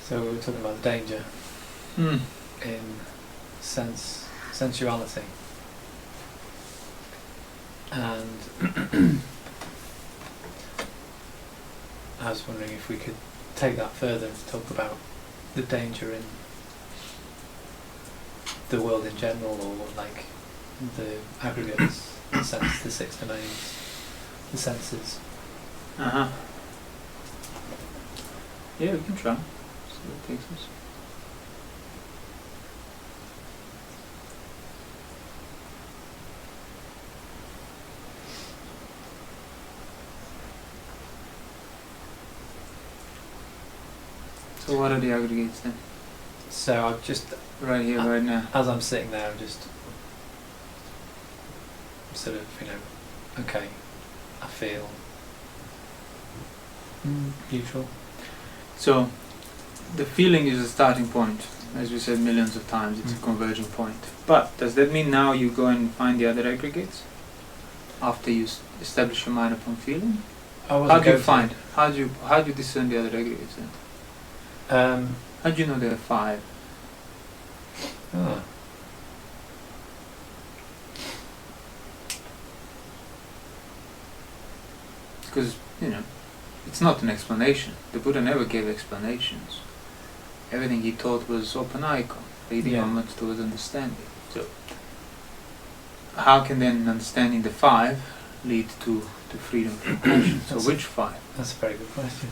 So we were talking about the danger in sensuality. And I was wondering if we could take that further to talk about the danger in the world in general, or like the aggregates, the sense, the six domains, the senses. Yeah, we can try. See what it takes us. So what are the aggregates then? So I've just Right here, right now. as I'm sitting there, I'm just sort of, okay, I feel neutral. So the feeling is a starting point. As we said millions of times, it's a converging point. But does that mean now you go and find the other aggregates after you establish your mind upon feeling? How do you find? How do you discern the other aggregates then? How do you know there are 5? Because, it's not an explanation. The Buddha never gave explanations. Everything he taught was open anicca, leading onwards towards understanding. So, how can then understanding the 5 lead to freedom from passion? So which 5? That's a very good question.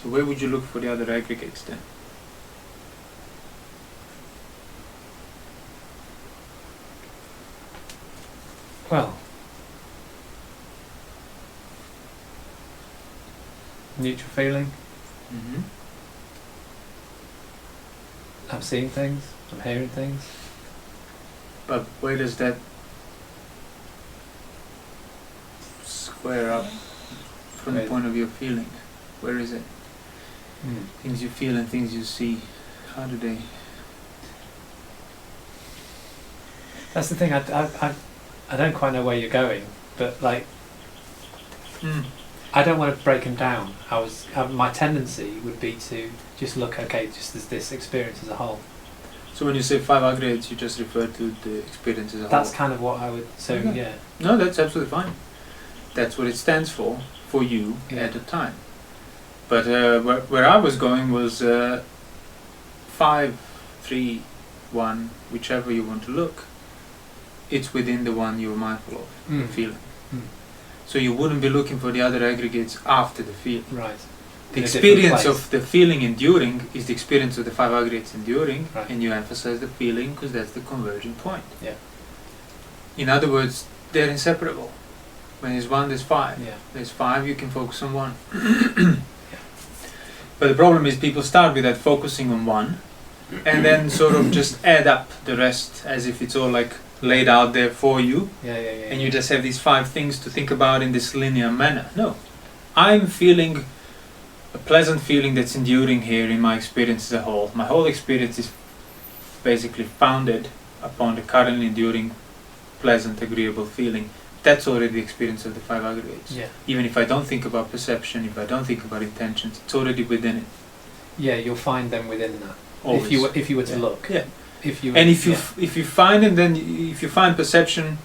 So where would you look for the other aggregates then? Well, neutral feeling. I'm seeing things, I'm hearing things. But where does that square up from the point of view of feeling? Where is it? Things you feel and things you see, how do they... That's the thing, I don't quite know where you're going, but like, I don't want to break them down. My tendency would be to just look, just as this experience as a whole. So when you say 5 aggregates, you just refer to the experience as a whole? That's kind of what I would, yeah. No, that's absolutely fine. That's what it stands for you at the time. But where I was going was 5, 3, 1, whichever you want to look. It's within the one you're mindful of, the feeling. So you wouldn't be looking for the other aggregates after the feeling. Right. The experience of the feeling enduring is the experience of the 5 aggregates enduring, and you emphasize the feeling because that's the converging point. Yeah. In other words, they're inseparable. When there's 1, there's 5. Yeah. There's 5, you can focus on 1. But the problem is people start with that focusing on 1 and then sort of just add up the rest as if it's all like laid out there for you. And you just have these 5 things to think about in this linear manner. No. I'm feeling a pleasant feeling that's enduring here in my experience as a whole. My whole experience is basically founded upon the currently enduring pleasant, agreeable feeling. That's already the experience of the 5 aggregates. Yeah. Even if I don't think about perception, if I don't think about intentions, it's already within it. Yeah, you'll find them within that. Always. If you were to look. Yeah. If you find them, then if you find perception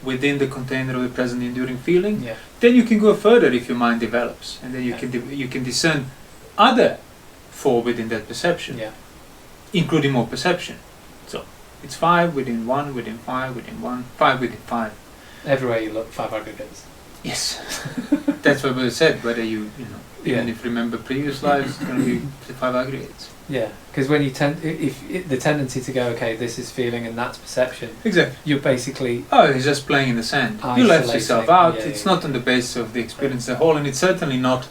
within the container of the present enduring feeling, then you can go further if your mind develops, and then you can discern other 4 within that perception, including more perception. So it's 5 within 1, within 5, within 1, 5 within 5. Everywhere you look, 5 aggregates. Yes, that's what we said. Whether even if you remember previous lives, it's going to be the 5 aggregates. Yeah, because when you the tendency to go, this is feeling and that's perception. Exactly. You're basically it's just playing in the sand. You left yourself out. It's not on the basis of the experience as a whole, and it's certainly not.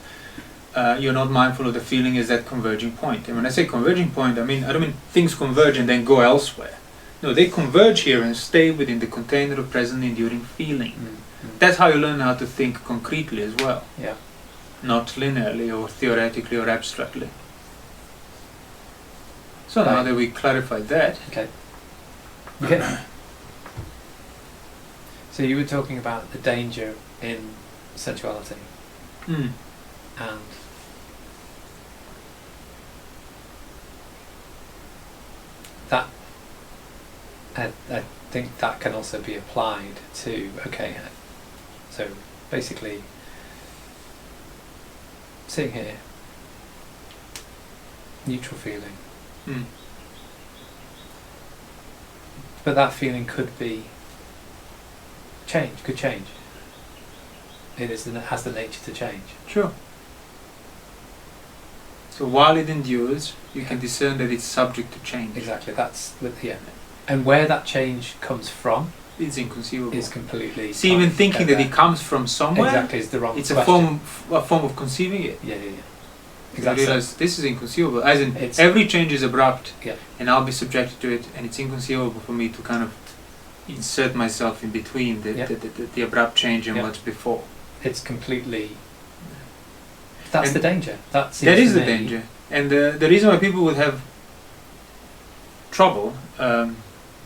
You're not mindful of the feeling as that converging point. And when I say converging point, I don't mean things converge and then go elsewhere. No, they converge here and stay within the container of present enduring feeling. That's how you learn how to think concretely as well. Yeah. Not linearly or theoretically or abstractly. So now that we clarified that. Okay. So you were talking about the danger in sensuality. And that, I think that can also be applied to, okay, so basically sitting here, neutral feeling, but that feeling could be could change. It has the nature to change. Sure. So while it endures, you can discern that it's subject to change. Exactly, that's yeah. And where that change comes from, it's inconceivable. Is completely. See, even thinking that it comes from somewhere, exactly, is the wrong. It's question. a form of conceiving it. Yeah. Exactly. You realize this is inconceivable. As in, it's every change is abrupt, yeah. and I'll be subjected to it, and it's inconceivable for me to kind of insert myself in between the abrupt change and what's before. It's completely. That's the danger. That is the danger, and the reason why people would have trouble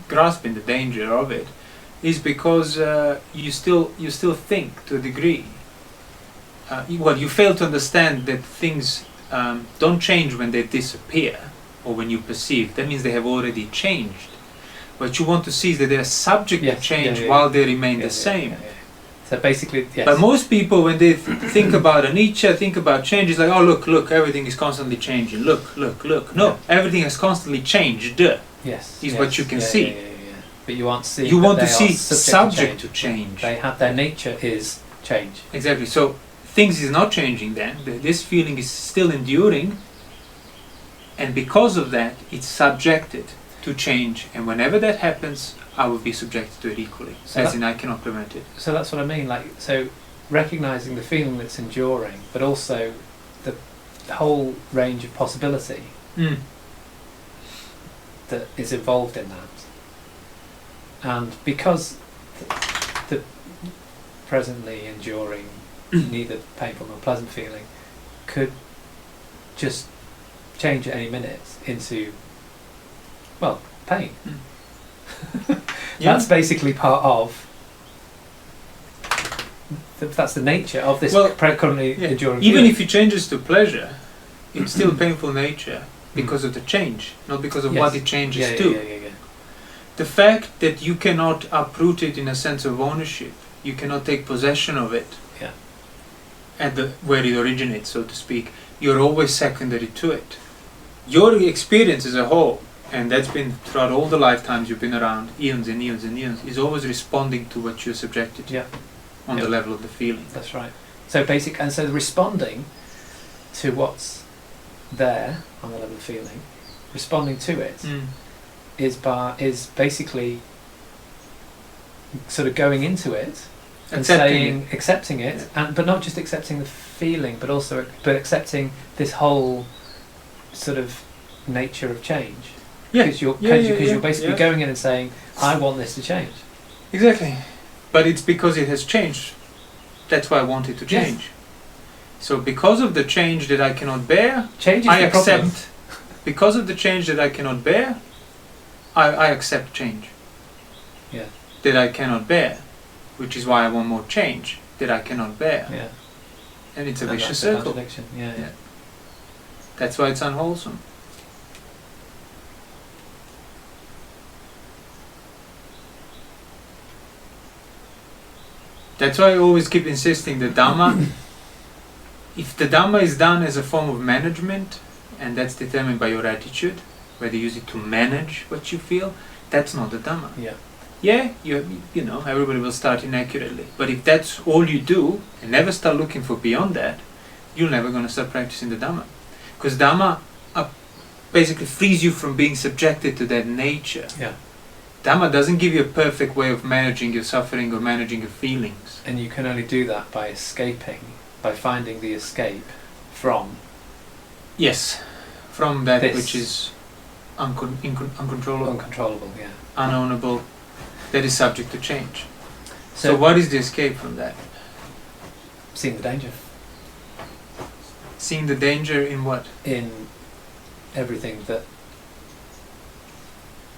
grasping the danger of it is because you still think to a degree. You fail to understand that things don't change when they disappear or when you perceive. That means they have already changed. What you want to see is that they are subject to change while they remain the same. So basically, yes. But most people, when they think about anicca, think about change, it's like, oh look, everything is constantly changing. Look. No, everything has constantly changed. Yes. Is what you can see. Yeah. But you aren't seeing. You want to they see are subject to change. They have their nature is change. Exactly. So things is not changing then. This feeling is still enduring, and because of that, it's subjected to change. And whenever that happens, I will be subjected to it equally. So as in, I cannot prevent it. So that's what I mean. Like, so recognizing the feeling that's enduring, but also the whole range of possibility that is involved in that. And because the presently enduring neither painful nor pleasant feeling could just change at any minute into, well, pain. That's basically part of that's the nature of this currently enduring even feeling. If it changes to pleasure, it's still painful nature because of the change, not because of what it changes to. The fact that you cannot uproot it in a sense of ownership, you cannot take possession of it at where it originates, so to speak, you're always secondary to it. Your experience as a whole, and that's been throughout all the lifetimes you've been around, eons and eons and eons, is always responding to what you're subjected to on the level of the feeling. That's right. So so responding to what's there on the level of feeling, responding to it is basically sort of going into it and accepting it, but not just accepting the feeling, but also accepting this whole sort of nature of change. Because you're basically going in and saying, I want this to change. Exactly. But it's because it has changed. That's why I want it to change. Yes. So because of the change that I cannot bear, I accept. Because of the change that I cannot bear, I accept change. Yeah. That I cannot bear, which is why I want more change that I cannot bear. Yeah. And it's a vicious circle. Contradiction. Yeah. That's why it's unwholesome. That's why I always keep insisting the Dhamma, if the Dhamma is done as a form of management, and that's determined by your attitude, whether you use it to manage what you feel, that's not the Dhamma. You know, everybody will start inaccurately. But if that's all you do, and never start looking for beyond that, you're never going to start practicing the Dhamma. Because Dhamma basically frees you from being subjected to that nature. Dhamma doesn't give you a perfect way of managing your suffering or managing your feelings. And you can only do that by escaping, by finding the escape from... Yes, from that which is uncontrollable. Uncontrollable, unownable, that is subject to change. So what is the escape from that? Seeing the danger. Seeing the danger in what? In everything that...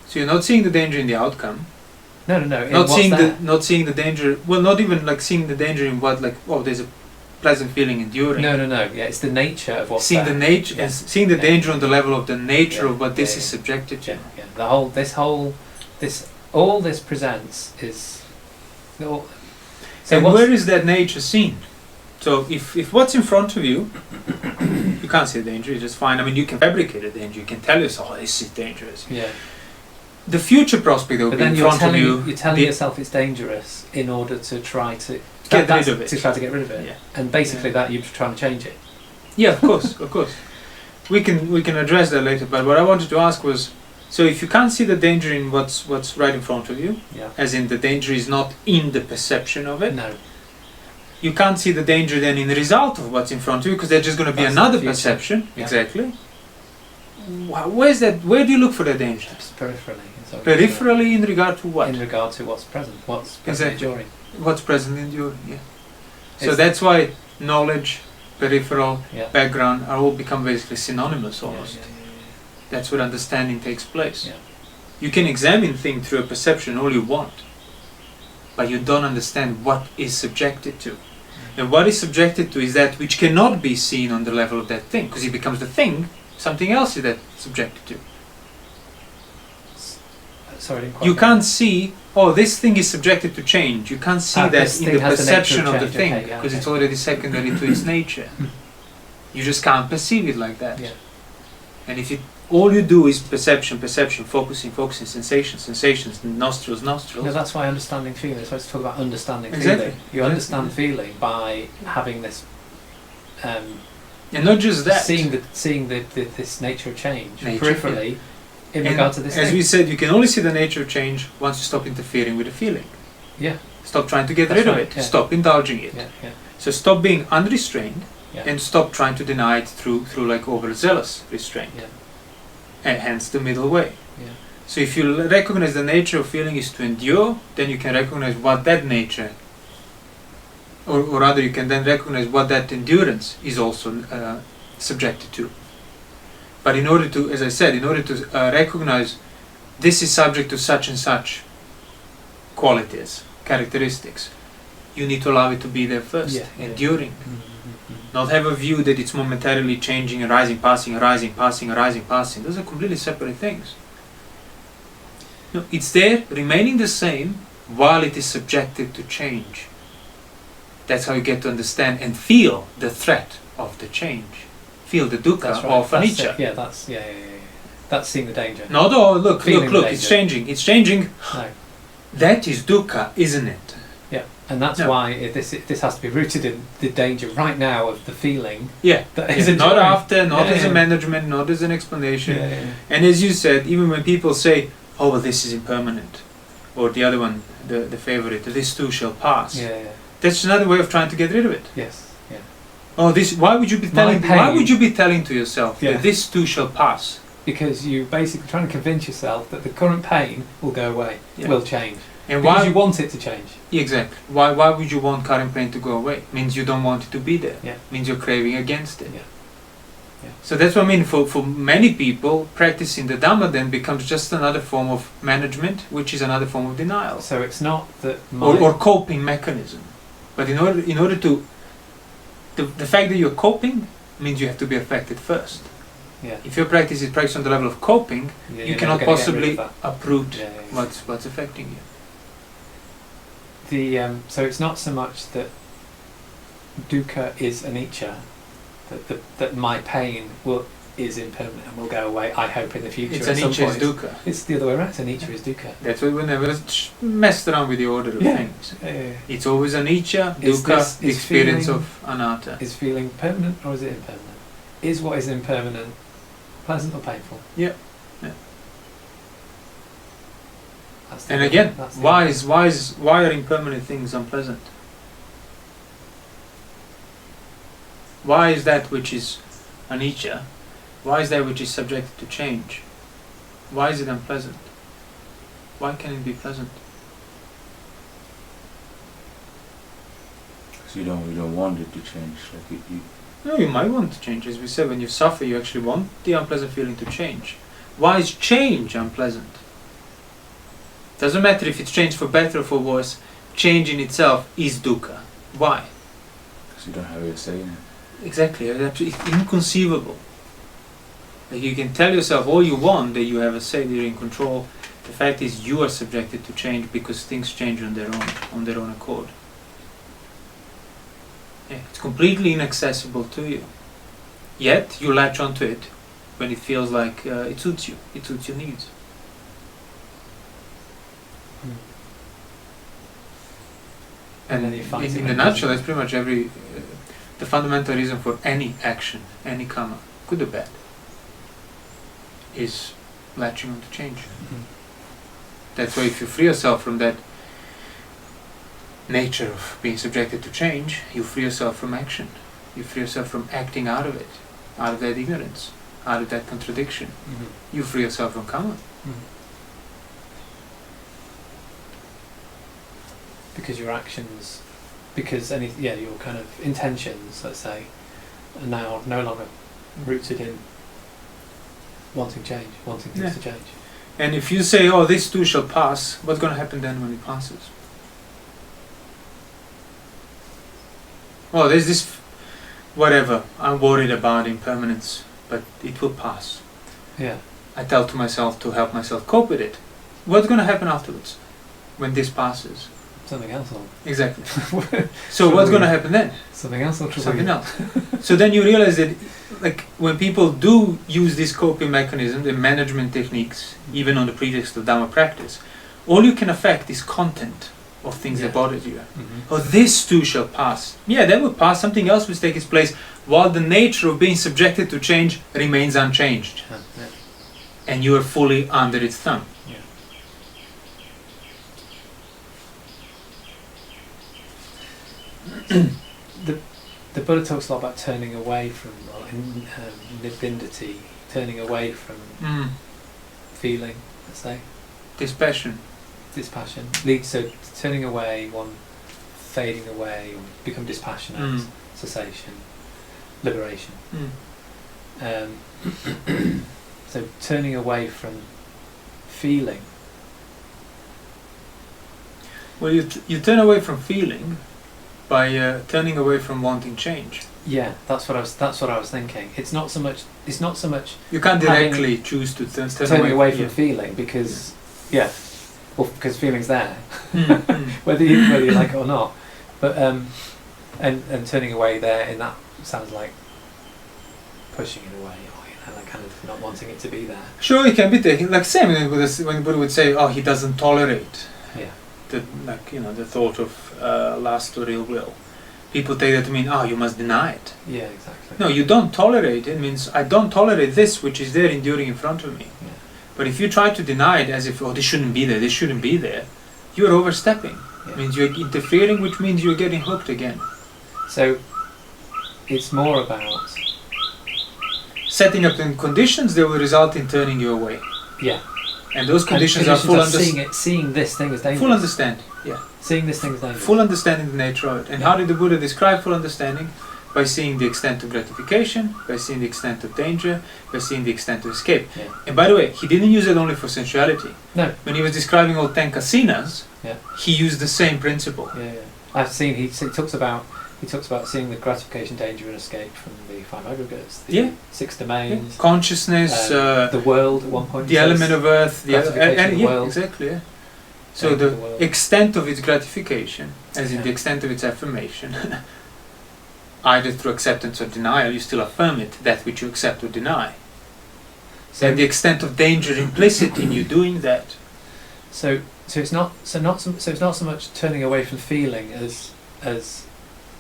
So you're not seeing the danger in the outcome. No. Not seeing the danger. Well, not even like seeing the danger in what, like, oh, there's a pleasant feeling enduring. No. Yeah, it's the nature of what's seeing there. the nature, Yeah. seeing the danger on the level of the nature Yeah. of what this Yeah, is yeah. subjected to. Yeah. All this presents is. So and where is that nature seen? So if what's in front of you, you can't see the danger, you just find. I mean, you can fabricate a danger. You can tell yourself, "Oh, this is dangerous." Yeah. The future prospect that will But be then in you're front of telling you. you're telling yourself it's dangerous in order to try to Get rid of it. To try to get rid of it. Yeah. And basically Yeah. that you're trying to change it. Yeah, of course, of course. We can address that later. But what I wanted to ask was, so if you can't see the danger in what's right in front of you, Yeah. as in the danger is not in the perception of it, No. you can't see the danger then in the result of what's in front of you, because there's just going to be That's another the future. perception. Yeah. Exactly. Where's that? Where do you look for the danger? Just peripherally. Is what you're saying. Peripherally, in regard to what? In regard to what's present. What's present Exactly. enduring. What's present enduring? Yeah. So It's- that's why knowledge, peripheral, Yeah. background are all become basically synonymous Yeah, almost. yeah. That's where understanding takes place. Yeah. You can examine things through a perception all you want, but you don't understand what is subjected to. And what is subjected to is that which cannot be seen on the level of that thing, because it becomes the thing, something else is that subjected to. Sorry, I didn't quite You get can't that. see, oh, this thing is subjected to change. You can't see that this in thing the has the nature perception of of the change, thing, okay, yeah, because okay. it's already secondary to its nature. You just can't perceive it like that. Yeah. And if all you do is perception, focusing, sensations, nostrils. No, that's why understanding feeling. So let's talk about understanding Exactly. feeling. You understand feeling by having this, And not just that. seeing this nature of change Nature, peripherally in And regard to this as thing. we said, you can only see the nature of change once you stop interfering with the feeling. Yeah, Stop trying to get That's rid of right, it. yeah. Stop indulging it. yeah. So stop being unrestrained Yeah. and stop trying to deny it through like overzealous restraint. Yeah. And hence the middle way. Yeah. So if you recognize the nature of feeling is to endure, then you can recognize what that nature, or rather you can then recognize what that endurance is also subjected to. But in order to, as I said, in order to recognize this is subject to such and such qualities, characteristics, you need to allow it to be there first, Yeah, yeah. enduring. Mm-hmm. Not have a view that it's momentarily changing, arising, passing, arising, passing, arising, passing. Those are completely separate things. No, it's there, remaining the same, while it is subjected to change. That's how you get to understand and feel the threat of the change. Feel the dukkha That's right. of That's anicca. it. Yeah, that's that's seeing the danger. Not, oh, look, Feeling look, the it's danger. changing, it's changing. No. That is dukkha, isn't it? Yeah, and that's No. why this has to be rooted in the danger right now of the feeling. Yeah, That yeah. is Not enduring. after, not Yeah, as a yeah. management, not as an explanation. Yeah, yeah. And as you said, even when people say, oh, well, this is impermanent, or the other one, the favorite, this too shall pass, Yeah, yeah. that's another way of trying to get rid of it. Yes. Yeah. Oh, this. Why would you be My telling? Why pain. would you be telling to yourself Yeah. that this too shall pass? Because you're basically trying to convince yourself that the current pain will go away, Yeah. will change. And Because why? you want it to change. Exactly. Why would you want current pain to go away? Means you don't want it to be there. Yeah. Means you're craving against it. Yeah. Yeah. So that's what I mean. For many people, practicing the Dhamma then becomes just another form of management, which is another form of denial. So it's not that Or coping mechanism. But in order to the fact that you're coping means you have to be affected first. yeah, If your practice is practiced on the level of coping, yeah, you you're cannot never gonna get rid possibly of that. uproot Yeah, yeah, yeah. what's affecting you. So it's not so much that dukkha is anicca, that my pain is impermanent and will go away. I hope in the future. It's at some anicca is point. dukkha. It's the other way around. Anicca is dukkha. That's why we never messed around with the order of Yeah. things. Yeah, yeah, yeah. It's always anicca, Is dukkha, this- the is experience feeling- of anatta. Is feeling permanent or is it impermanent? Is what is impermanent pleasant or painful? Yeah. Yeah. That's the And other- again, that's the why are impermanent things unpleasant? Why is that which is anicca? Why is that which is subjected to change? Why is it unpleasant? Why can it be pleasant? So you don't want it to change. Like you No, you might want to change. As we said, when you suffer, you actually want the unpleasant feeling to change. Why is change unpleasant? Doesn't matter if it's change for better or for worse. Change in itself is dukkha. Why? you don't have a say in it. Exactly, it's inconceivable. Like you can tell yourself all you want that you have a say, that you're in control. The fact is you are subjected to change because things change on their own accord. Yeah, it's completely inaccessible to you. Yet you latch onto it when it feels like it suits you, it suits your needs. And then you find in the nutshell, that's pretty much the fundamental reason for any action, any karma, good or bad, is latching on to change. That's why if you free yourself from that nature of being subjected to change, you free yourself from action. You free yourself from acting out of it, out of that ignorance, out of that contradiction. You free yourself from karma. Because your actions, your kind of intentions, let's say, are now no longer rooted in wanting change, wanting things to change. And if you say, oh, this too shall pass, what's going to happen then when it passes? Oh, there's this, whatever, I'm worried about impermanence, but it will pass. Yeah. I tell to myself to help myself cope with it. What's going to happen afterwards when this passes? Something else will. Exactly. So what's going to happen then? Something else will. Something else. So then you realize that, like, when people do use these coping mechanisms and management techniques, even on the pretext of Dhamma practice, all you can affect is content of things that bother you. Oh, this too shall pass. Yeah, that will pass. Something else will take its place, while the nature of being subjected to change remains unchanged, and you are fully under its thumb. The Buddha talks a lot about turning away from nibbindati, turning away from feeling, let's say. Dispassion. So turning away, one fading away, or become dispassionate, cessation, liberation. So turning away from feeling. Well, you turn away from feeling by turning away from wanting change. Yeah, that's what I was thinking. It's not so much. You can't directly choose to turn away from feeling because because feeling's there, whether you like it or not. But and turning away there in that sounds like pushing it away, or like kind of not wanting it to be there. Sure, it can be taken like same when Buddha would say, "Oh, he doesn't tolerate." The thought of lust or ill will. People take that to mean, you must deny it. Yeah, exactly. No, you don't tolerate it. It means I don't tolerate this which is there enduring in front of me. Yeah. But if you try to deny it as if, this shouldn't be there, you're overstepping. Yeah. It means you're interfering, which means you're getting hooked again. So it's more about setting up the conditions that will result in turning you away. Yeah. And those conditions are full understanding. Seeing this thing as dangerous. Full understanding, yeah. Seeing this thing as dangerous. Full understanding the nature of it. And how did the Buddha describe full understanding? By seeing the extent of gratification, by seeing the extent of danger, by seeing the extent of escape. Yeah. And by the way, he didn't use it only for sensuality. No. When he was describing all 10 kasinas, he used the same principle. Yeah. I've seen he talks about seeing the gratification, danger and escape from the five aggregates, the 6 domains, consciousness, the world at one point, the element of earth, the world. Exactly. Yeah. So the extent of its gratification, as in the extent of its affirmation, either through acceptance or denial, you still affirm it, that which you accept or deny. So the extent of danger implicit in you doing that. So it's not so much turning away from feeling as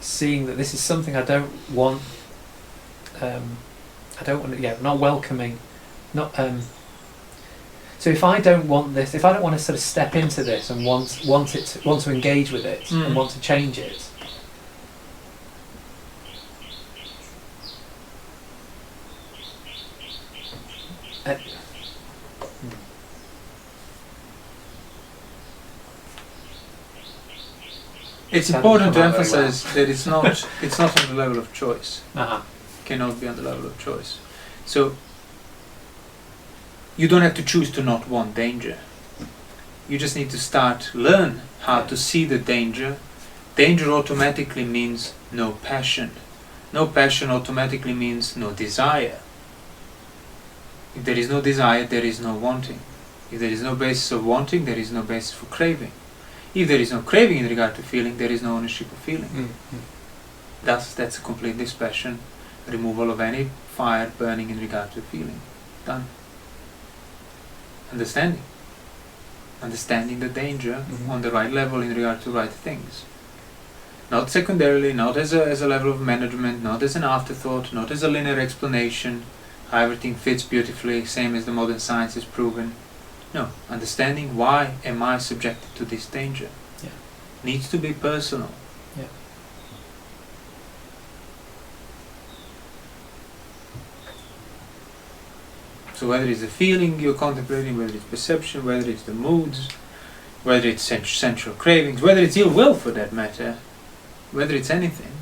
seeing that this is something I don't want. Not welcoming, not. So if I don't want this, if I don't want to sort of step into this and want to engage with it and want to change it, it's important to emphasize that it's not on the level of choice. Cannot be on the level of choice. So you don't have to choose to not want danger. You just need to learn how to see the danger danger automatically means no passion. No passion automatically means no desire. If there is no desire, there is no wanting. If there is no basis of wanting, there is no basis for craving. If there is no craving in regard to feeling, there is no ownership of feeling. Thus, that's a complete dispassion, removal of any fire burning in regard to feeling. Done. Understanding. Understanding the danger on the right level in regard to right things. Not secondarily, not as a level of management, not as an afterthought, not as a linear explanation, how everything fits beautifully, same as the modern science has proven. No, understanding why am I subjected to this danger. Yeah. Needs to be personal. Yeah. So whether it's the feeling you're contemplating, whether it's perception, whether it's the moods, whether it's sensual cravings, whether it's ill will for that matter, whether it's anything,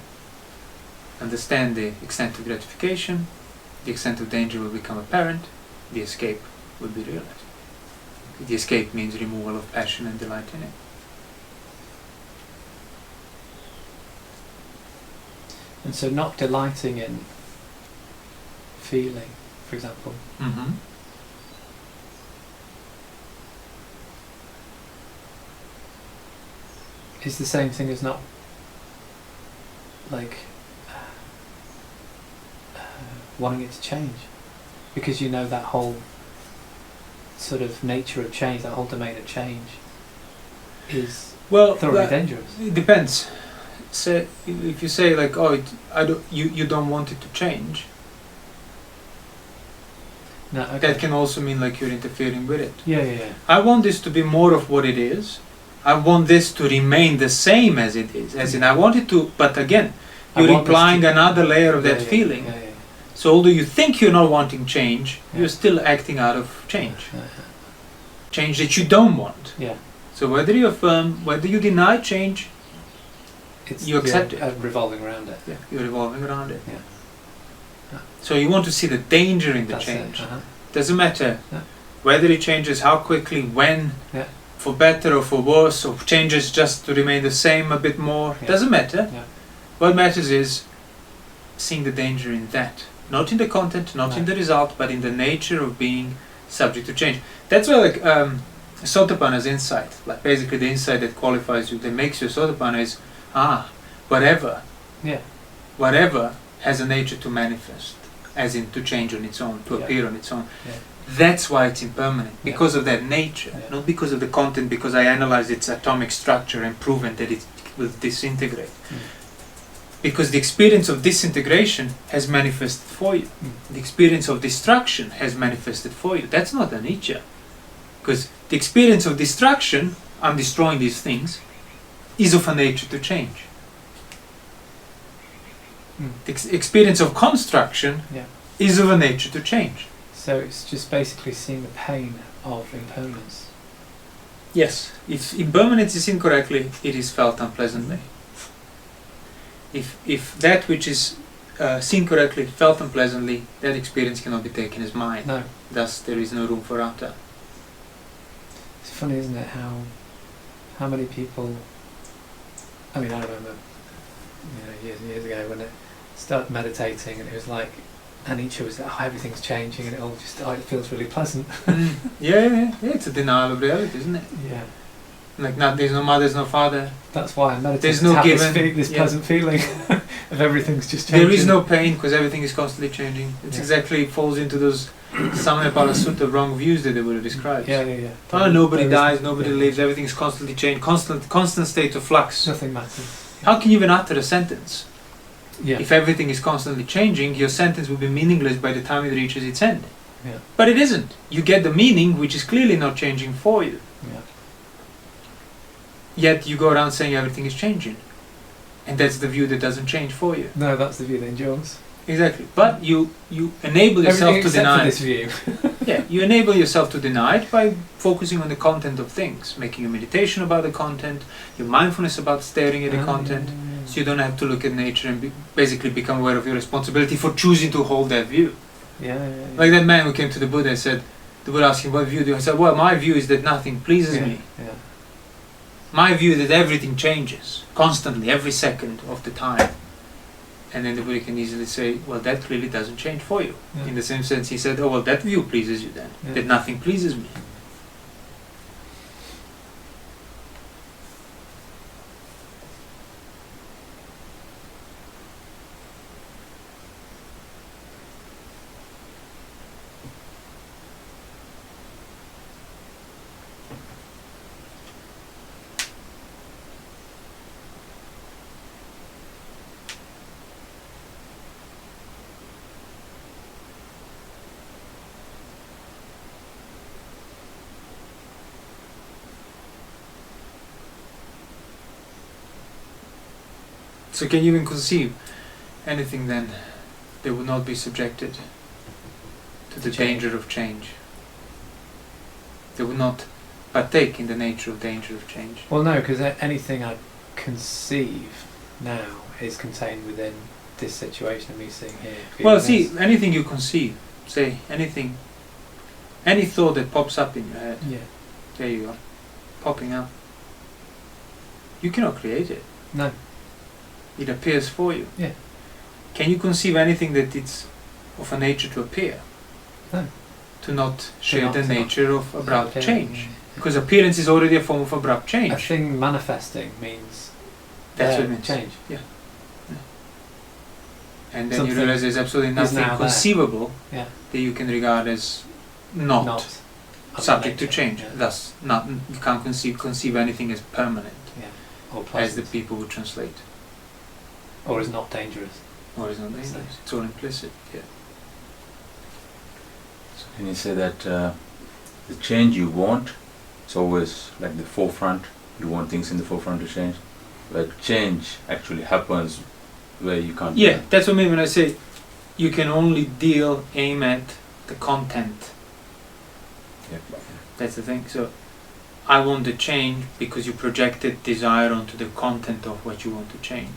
understand the extent of gratification, the extent of danger will become apparent, the escape will be realized. The escape means removal of passion and delight in it. And so not delighting in feeling, for example, is the same thing as not like wanting it to change, because you know that whole sort of nature of change, that whole domain of change is thoroughly dangerous. It depends. Say, if you say like, oh, you don't want it to change, no, okay. That can also mean like you're interfering with it. Yeah. I want this to be more of what it is. I want this to remain the same as it is. As in, I want it to, but again, you're implying another layer of that feeling. Yeah. So although you think you're not wanting change, you're still acting out of change. Change that you don't want. Yeah. So whether you affirm, whether you deny change, you accept it. Revolving around it. Yeah, you're revolving around it. Yeah. So you want to see the danger in the That's change. it. Doesn't matter whether it changes, how quickly, when, for better or for worse, or changes just to remain the same a bit more. Doesn't matter. Yeah. What matters is seeing the danger in that. Not in the content, not in the result, but in the nature of being subject to change. That's why like Sotapanna's insight, like basically the insight that qualifies you, that makes you Sotapanna is, whatever has a nature to manifest, as in to change on its own, to appear on its own. Yeah. That's why it's impermanent, because of that nature, not because of the content, because I analyzed its atomic structure and proven that it will disintegrate. Because the experience of disintegration has manifested for you. The experience of destruction has manifested for you. That's not anicca. Because the experience of destruction, I'm destroying these things, is of a nature to change. The experience of construction is of a nature to change. So it's just basically seeing the pain of impermanence. Yes. If impermanence is incorrectly, it is felt unpleasantly. If that which is seen correctly, felt unpleasantly, that experience cannot be taken as mine. No. Thus, there is no room for atta. It's funny, isn't it, how many people... I mean, I remember years and years ago when I started meditating, and it was like, anicca was like, everything's changing, and it all just, it feels really pleasant. Yeah, it's a denial of reality, isn't it? Yeah. Like, there's no mother, there's no father. That's why I meditate. There's no given. This pleasant feeling of everything's just changing. There is no pain because everything is constantly changing. It's exactly falls into those Samana Sutta wrong views that they would have described. Yeah. Nobody dies, nobody lives, everything is constantly changing, constant state of flux. Nothing matters. How can you even utter a sentence? Yeah. If everything is constantly changing, your sentence will be meaningless by the time it reaches its end. Yeah. But it isn't. You get the meaning which is clearly not changing for you. Yeah. Yet you go around saying everything is changing. And that's the view that doesn't change for you. No, that's the view that endures. Exactly. But you enable yourself to deny for this view. Yeah, you enable yourself to deny it by focusing on the content of things, making a meditation about the content, your mindfulness about staring at the content, so you don't have to look at nature and basically become aware of your responsibility for choosing to hold that view. Yeah. Like that man who came to the Buddha and said, the Buddha asked him, what view do you have? I said, well, my view is that nothing pleases me. Yeah. my view that everything changes constantly, every second of the time. And then the Buddha can easily say, well, that really doesn't change for you. Yeah. In the same sense, he said, oh, well, that view pleases you then, Yeah. that nothing pleases me. So can you even conceive anything then that would not be subjected to the danger of change? They would not partake in the nature of danger of change. Well, no, because anything I conceive now is contained within this situation of me sitting here. Well, see, anything you conceive, say anything, any thought that pops up in your head, Yeah. there you are, popping up. You cannot create it. No. It appears for you. Yeah. Can you conceive anything that it's of a nature to appear? No. To not share the nature of abrupt Okay. change. Because appearance is already a form of abrupt A change. thing manifesting means That's what it means. change. And then Something you realize there's absolutely is nothing now there. conceivable Yeah. that you can regard as not subject to change. Yeah. Thus, not, you can't conceive anything as permanent, Yeah. Or as the pleasant. people would translate. Or is not dangerous. Or is not So- dangerous. It's all implicit. Yeah. So can you say that the change you want, it's always like the forefront, you want things in the forefront to change, but change actually happens where you can't. Yeah, that's what I mean when I say you can only aim at the content. Yeah. That's the thing. So I want to change because you projected desire onto the content of what you want to change.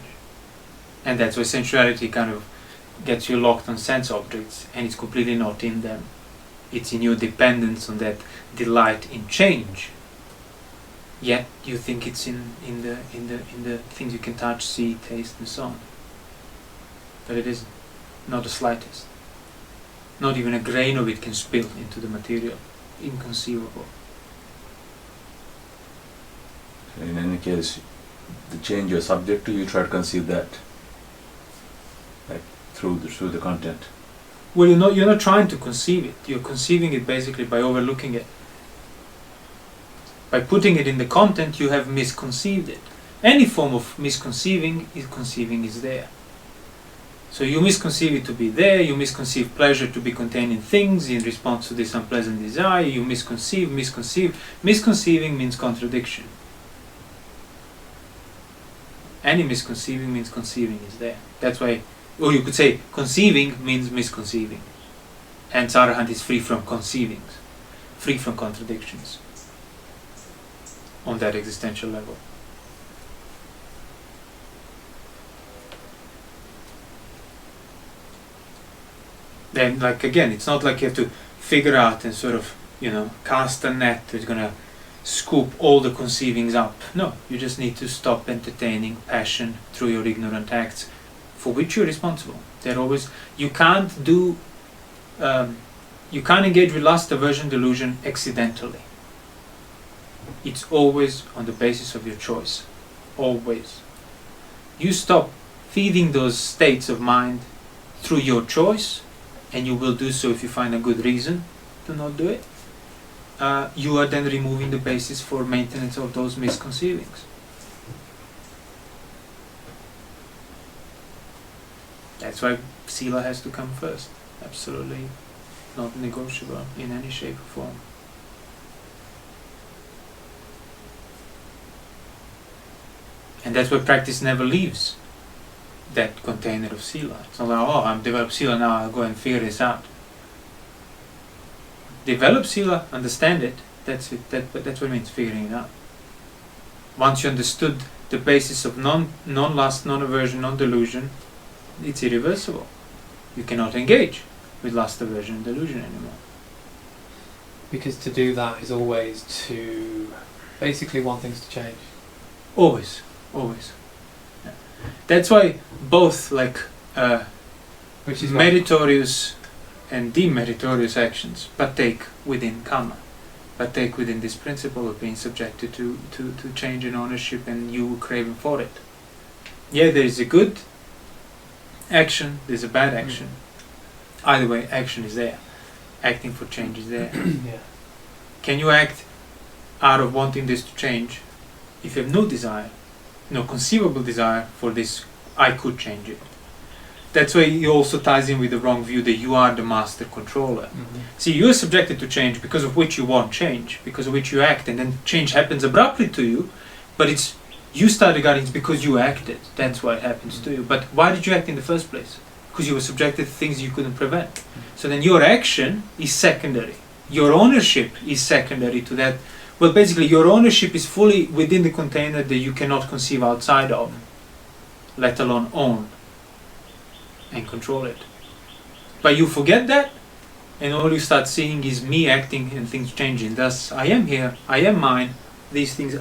And that's why sensuality kind of gets you locked on sense objects, and it's completely not in them. It's in your dependence on that delight in change. Yet you think it's in the things you can touch, see, taste, and so on. But it isn't. Not the slightest. Not even a grain of it can spill into the material. Inconceivable. In any case, the change you're subject to, you try to conceive that, like through the content. Well, you're not trying to conceive it. You're conceiving it basically by overlooking it. By putting it in the content, you have misconceived it. Any form of misconceiving is there. So you misconceive it to be there, you misconceive pleasure to be contained in things in response to this unpleasant desire, you misconceive. Misconceiving means contradiction. Any misconceiving means conceiving is there. That's why, or you could say conceiving means misconceiving. And Arahant is free from conceivings, free from contradictions on that existential level. Then, like, again, it's not like you have to figure out and sort of, cast a net that's going to scoop all the conceivings up. No, you just need to stop entertaining passion through your ignorant acts, for which you're responsible. They're always, you can't engage with lust, aversion, delusion accidentally. It's always on the basis of your choice. Always. You stop feeding those states of mind through your choice, and you will do so if you find a good reason to not do it. You are then removing the basis for maintenance of those misconceivings. That's why Sila has to come first. Absolutely not negotiable in any shape or form. And that's why practice never leaves that container of Sila. It's not like, oh, I'm developed Sila now, I'll go and figure this out. Develop Sila, understand it, that's it. That's what it means, figuring it out. Once you understood the basis of non-lust, non-aversion, non-delusion, it's irreversible. You cannot engage with lust, aversion, and delusion anymore. Because to do that is always to basically want things to change. Always. Yeah. That's why both Which is meritorious and demeritorious actions partake within karma, partake within this principle of being subjected to change and ownership and you craving for it. Yeah, there is a good action, there's a bad action. Either way, action is there. Acting for change is there. yeah. Can you act out of wanting this to change if you have no desire, no conceivable desire for this, I could change it? That's why it also ties in with the wrong view that you are the master controller. See, you are subjected to change because of which you want change, because of which you act, and then change happens abruptly to you, but it's you start regarding it's because you acted. That's why it happens to you. But why did you act in the first place? Because you were subjected to things you couldn't prevent. So then your action is secondary. Your ownership is secondary to that. Well, basically, your ownership is fully within the container that you cannot conceive outside of, let alone own and control it. But you forget that, and all you start seeing is me acting and things changing. Thus, I am here, I am mine, these things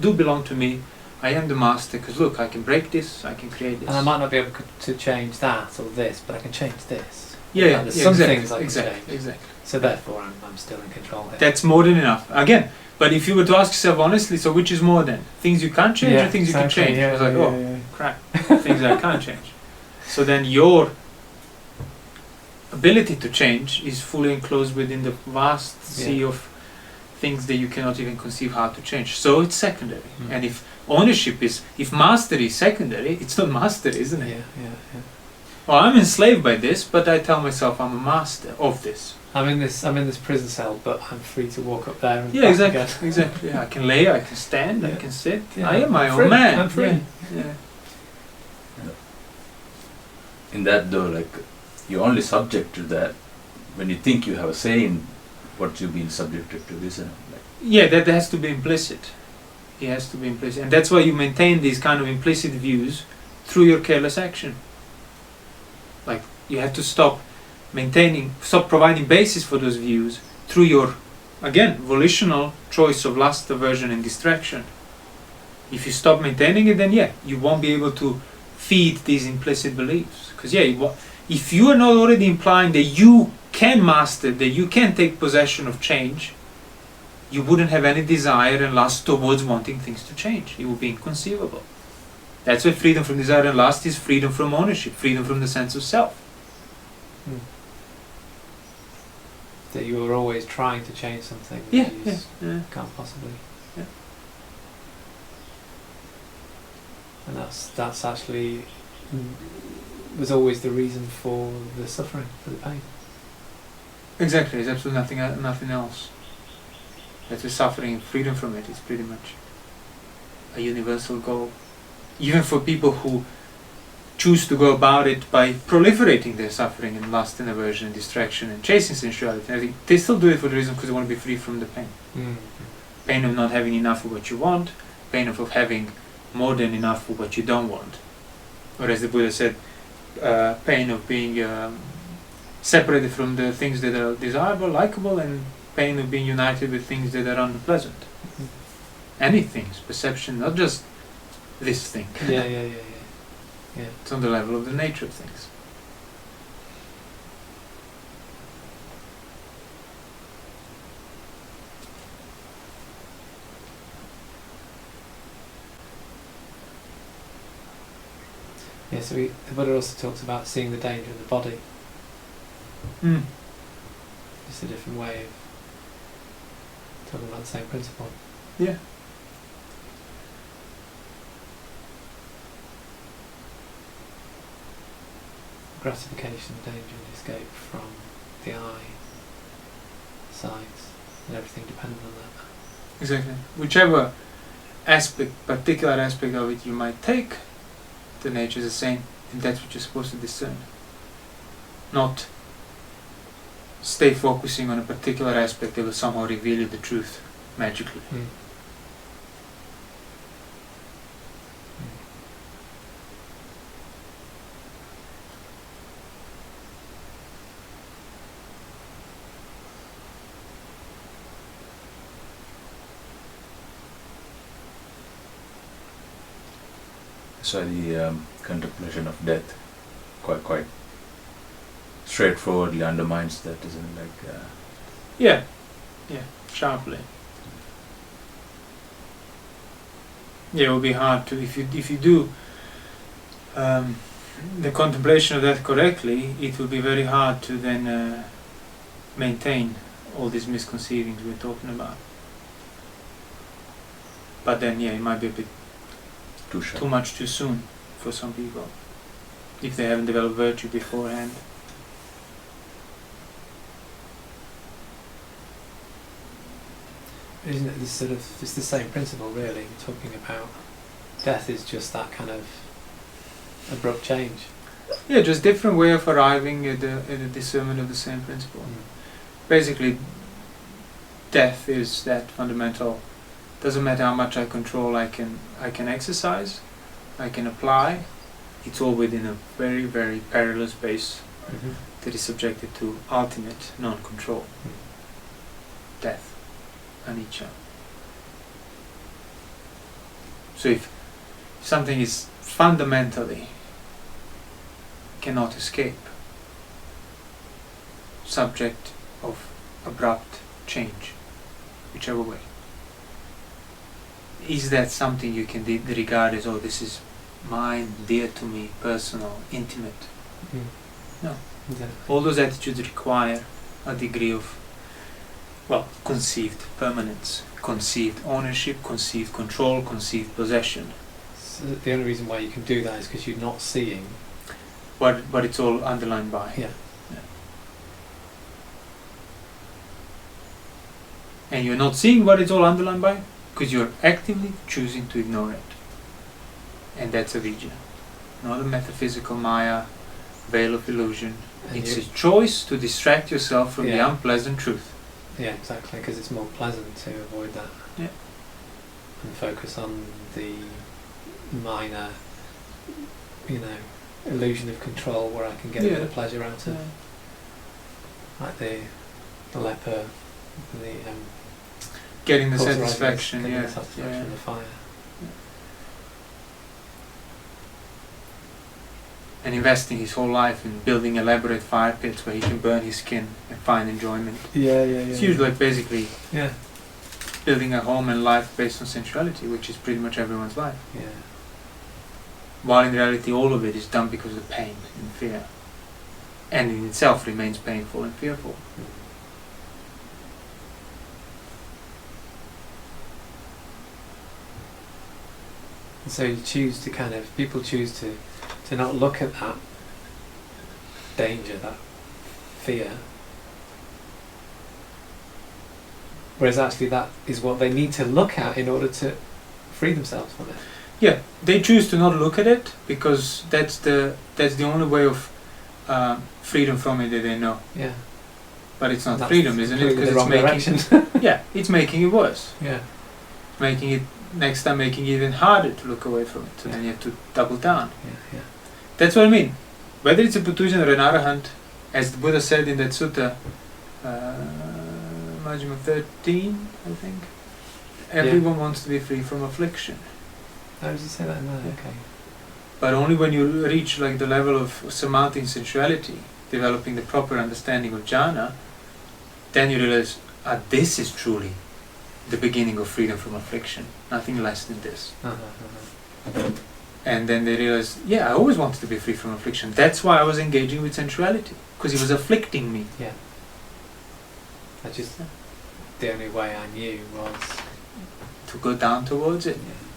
do belong to me, I am the master, because look, I can break this, I can create this. And I might not be able to change that or this, but I can change this. Yeah, there's some exactly, things I can change. Exactly. So therefore, I'm still in control here. That's more than enough. Again, but if you were to ask yourself honestly, so which is more then? Things you can't change or things you can change? Yeah, I was like, crap, things I can't change. So then your ability to change is fully enclosed within the vast sea of things that you cannot even conceive how to change. So it's secondary. And if if mastery is secondary, it's not mastery, isn't it? Yeah. Well, I'm enslaved by this, but I tell myself I'm a master of this. I'm in this prison cell, but I'm free to walk up there and Exactly. Yeah, I can lay, I can stand, I can sit. I am my free. own man. I'm free. Yeah. In that though, like, you're only subject to that when you think you have a say in what you've been subjected to, isn't it? Like, that has to be implicit. It has to be implicit. And that's why you maintain these kind of implicit views through your careless action. Like, you have to stop providing basis for those views through your, again, volitional choice of lust, aversion and distraction. If you stop maintaining it, then you won't be able to feed these implicit beliefs. Because if you are not already implying that you can master, that you can take possession of change, you wouldn't have any desire and lust towards wanting things to change. It would be inconceivable. That's why freedom from desire and lust is freedom from ownership, freedom from the sense of self. That you are always trying to change something. You can't possibly. Yeah. And that's actually was always the reason for the suffering, for the pain. Exactly. There's absolutely nothing else. That's the suffering and freedom from it is pretty much a universal goal. Even for people who choose to go about it by proliferating their suffering and lust and aversion and distraction and chasing sensuality and everything, they still do it for the reason because they want to be free from the pain. Pain of not having enough of what you want, pain of having more than enough of what you don't want. Or as the Buddha said, pain of being separated from the things that are desirable, likable, and pain of being united with things that are unpleasant. Any things, perception, not just this thing. Yeah. It's on the level of the nature of things. Yeah, so the Buddha also talks about seeing the danger of the body. Just a different way of talking about the same principle. Yeah. Gratification, danger and escape from the eye, sights, and everything dependent on that. Exactly. Whichever particular aspect of it you might take, the nature is the same, and that's what you're supposed to discern. Not stay focusing on a particular aspect that will somehow reveal you the truth magically. So the contemplation of death quite straightforwardly undermines that, isn't it? Like, Yeah, sharply. Yeah, it will be hard to, if you do the contemplation of that correctly, it will be very hard to then maintain all these misconceivings we're talking about. But then, it might be a bit too much too soon for some people, if they haven't developed virtue beforehand. Isn't it this sort of, it's the same principle really, talking about death is just that kind of abrupt change. Yeah, just different way of arriving at the discernment of the same principle. Basically, death is that fundamental. Doesn't matter how much I control, I can exercise, I can apply. It's all within a very, very parallel space that is subjected to ultimate non-control. Death. Anicca. So if something is fundamentally cannot escape, subject of abrupt change, whichever way, is that something you can regard as, oh, this is mine, dear to me, personal, intimate? No. Exactly. All those attitudes require a degree of, conceived permanence, conceived ownership, conceived control, conceived possession. So the only reason why you can do that is because you're not seeing what it's all underlined by. Yeah. And you're not seeing what it's all underlined by because you're actively choosing to ignore it. And that's avidya, not a metaphysical maya, veil of illusion. And it's a choice to distract yourself from the unpleasant truth. Yeah, exactly, because it's more pleasant to avoid that. Yeah. And focus on the minor, illusion of control where I can get a bit of pleasure out of. Like the leper, getting the satisfaction, getting the satisfaction of the fire. And investing his whole life in building elaborate fire pits where he can burn his skin and find enjoyment. It's usually like basically building a home and life based on sensuality, which is pretty much everyone's life. Yeah. While in reality all of it is done because of pain and fear. And in itself remains painful and fearful. And so you choose to people choose to not look at that danger, that fear, whereas actually that is what they need to look at in order to free themselves from it. Yeah, they choose to not look at it because that's the only way of freedom from it that they know. Yeah. But it's not freedom, isn't it? Because it's making it's making it worse. Yeah. Making it next time, making it even harder to look away from it. So then you have to double down. Yeah. That's what I mean. Whether it's a Putujan or an Arahant, as the Buddha said in that sutta, Majjhima 13, I think, everyone wants to be free from affliction. How does he say that in there? Okay. But only when you reach like the level of surmounting sensuality, developing the proper understanding of jhana, then you realize, this is truly the beginning of freedom from affliction. Nothing less than this. And then they realize, I always wanted to be free from affliction. That's why I was engaging with sensuality, because it was afflicting me. Yeah. The only way I knew was to go down towards it. Yeah.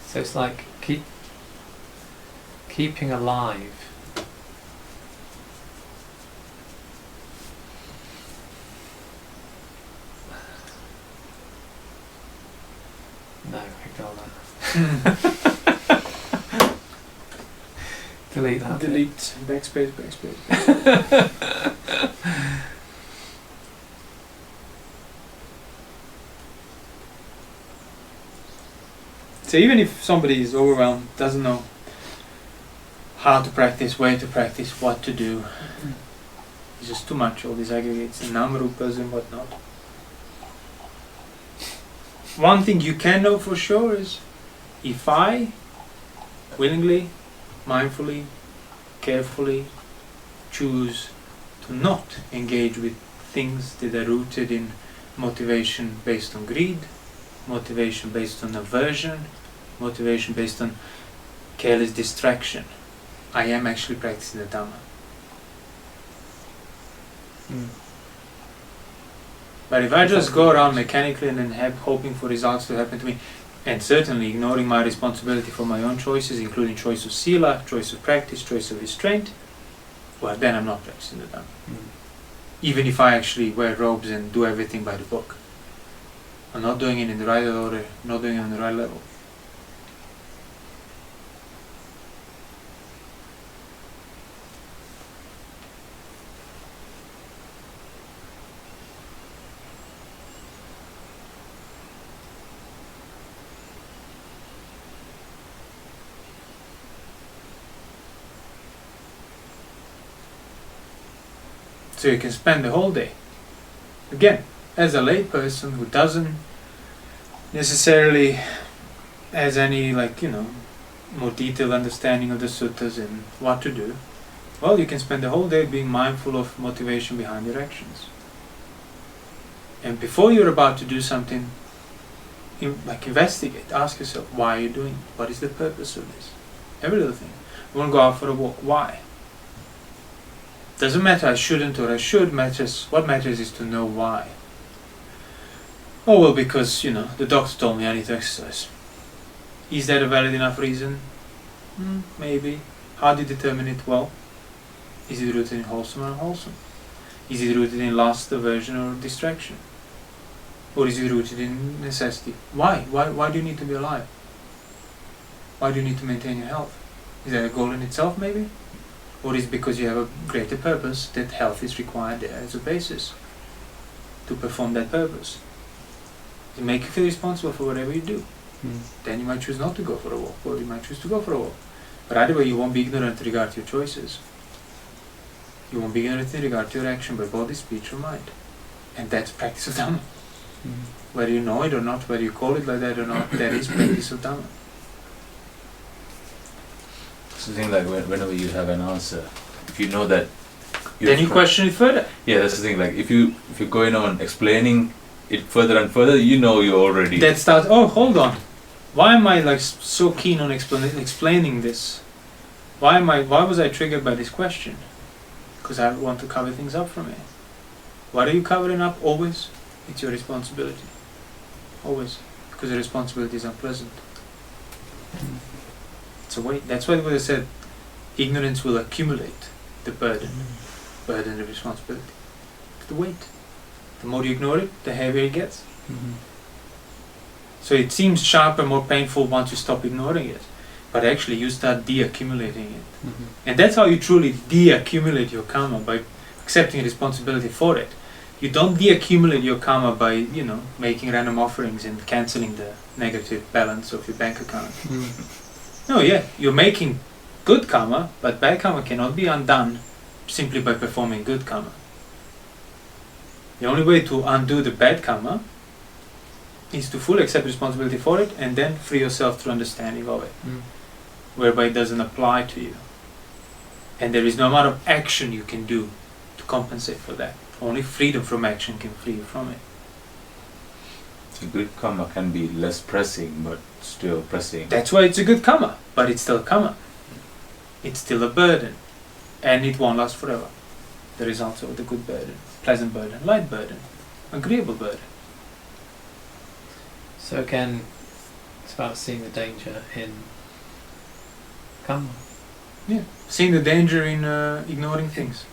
So it's like keeping alive no, ignore that. Delete that. Delete. Backspace. So even if somebody is overwhelmed, doesn't know how to practice, where to practice, what to do, it's just too much, all these aggregates and namarupas and whatnot. One thing you can know for sure is, if I willingly, mindfully, carefully choose to not engage with things that are rooted in motivation based on greed, motivation based on aversion, motivation based on careless distraction, I am actually practicing the Dhamma. But if I just go around mechanically and then hoping for results to happen to me, and certainly ignoring my responsibility for my own choices, including choice of sila, choice of practice, choice of restraint, well, then I'm not practicing the Dhamma. Even if I actually wear robes and do everything by the book. I'm not doing it in the right order, not doing it on the right level. So you can spend the whole day. Again, as a lay person who doesn't necessarily has any more detailed understanding of the suttas and what to do, well, you can spend the whole day being mindful of motivation behind your actions. And before you're about to do something, investigate, ask yourself, why are you doing it? What is the purpose of this? Every little thing. You want to go out for a walk, why? Doesn't matter I shouldn't or I should, what matters is to know why. Oh well, because the doctor told me I need to exercise. Is that a valid enough reason? Maybe. How do you determine it? Well, is it rooted in wholesome or unwholesome? Is it rooted in lust, aversion or distraction? Or is it rooted in necessity? Why? Why do you need to be alive? Why do you need to maintain your health? Is that a goal in itself maybe? Or is it because you have a greater purpose that health is required there as a basis to perform that purpose? To make you feel responsible for whatever you do. Then you might choose not to go for a walk, or you might choose to go for a walk. But either way, you won't be ignorant in regard to your choices. You won't be ignorant in regard to your action by body, speech or mind. And that's practice of Dhamma. Whether you know it or not, whether you call it like that or not, that is practice of Dhamma. Something like whenever you have an answer, if you know that, then you question it further. Yeah, that's the thing. Like if you're going on explaining it further and further, you already. That starts. Oh, hold on. Why am I so keen on explaining this? Why was I triggered by this question? Because I want to cover things up from it. What are you covering up? Always, it's your responsibility. Always, because the responsibility is unpleasant. It's a weight. That's why the Buddha said, ignorance will accumulate the burden of responsibility. It's the weight. The more you ignore it, the heavier it gets. So it seems sharper, more painful once you stop ignoring it. But actually you start de-accumulating it. And that's how you truly de-accumulate your karma, by accepting responsibility for it. You don't de-accumulate your karma by, making random offerings and cancelling the negative balance of your bank account. No, yeah, you're making good karma, but bad karma cannot be undone simply by performing good karma. The only way to undo the bad karma is to fully accept responsibility for it and then free yourself through understanding of it, whereby it doesn't apply to you. And there is no amount of action you can do to compensate for that. Only freedom from action can free you from it. So good karma can be less pressing, but still pressing. That's why it's a good karma, but it's still karma. It's still a burden, and it won't last forever. The results of the good burden, pleasant burden, light burden, agreeable burden. So again, it's about seeing the danger in karma. Yeah, seeing the danger in ignoring things.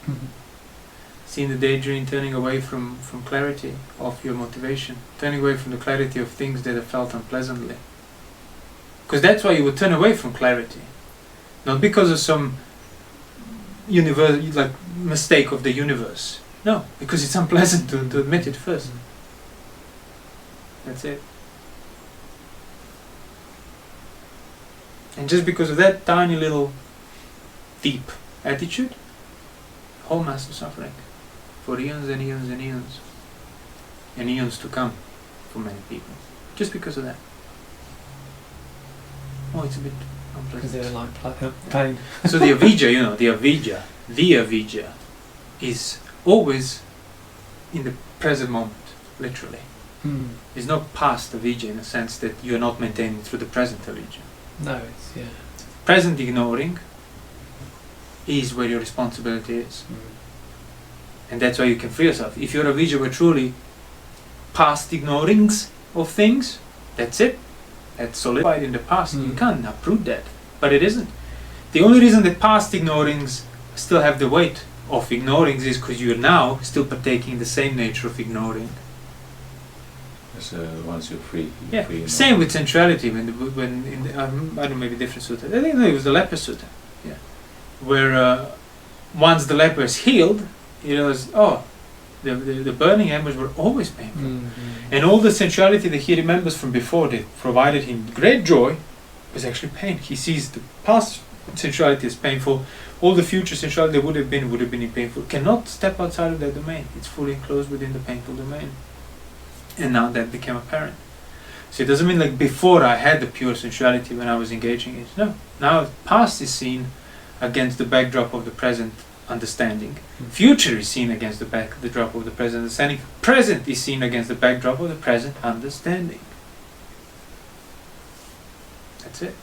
Seeing the danger in turning away from clarity of your motivation, turning away from the clarity of things that are felt unpleasantly. Because that's why you would turn away from clarity, not because of some mistake of the universe. No, because it's unpleasant to admit it first. That's it. And just because of that tiny little deep attitude, whole mass of suffering for eons and eons and eons and eons to come for many people, just because of that. Oh, it's a bit Because they unpleasant. don't like pain. So the avijja, the avijja is always in the present moment, literally. Mm. It's not past avijja in the sense that you are not maintaining through the present avijja. No, it's Present ignoring is where your responsibility is. And that's why you can free yourself. If your avijja were truly past ignorings of things, that's it. That's solidified in the past. You can't uproot that. But it isn't. The only reason that past ignorings still have the weight of ignorings is because you're now still partaking in the same nature of ignoring. So once you're free, Yeah. free, Same with sensuality. When in the, I don't know, maybe different sutta. I think it was the leper sutta. Yeah. Where once the leper is healed, he realizes, oh, the burning embers were always painful. Mm-hmm. And all the sensuality that he remembers from before that provided him great joy was actually pain. He sees the past sensuality as painful, all the future sensuality that would have been painful. Cannot step outside of that domain. It's fully enclosed within the painful domain. And now that became apparent. So it doesn't mean like before I had the pure sensuality when I was engaging it. No. Now past is seen against the backdrop of the present understanding. Future is seen against the backdrop of the present understanding. Present is seen against the backdrop of the present understanding. That's it.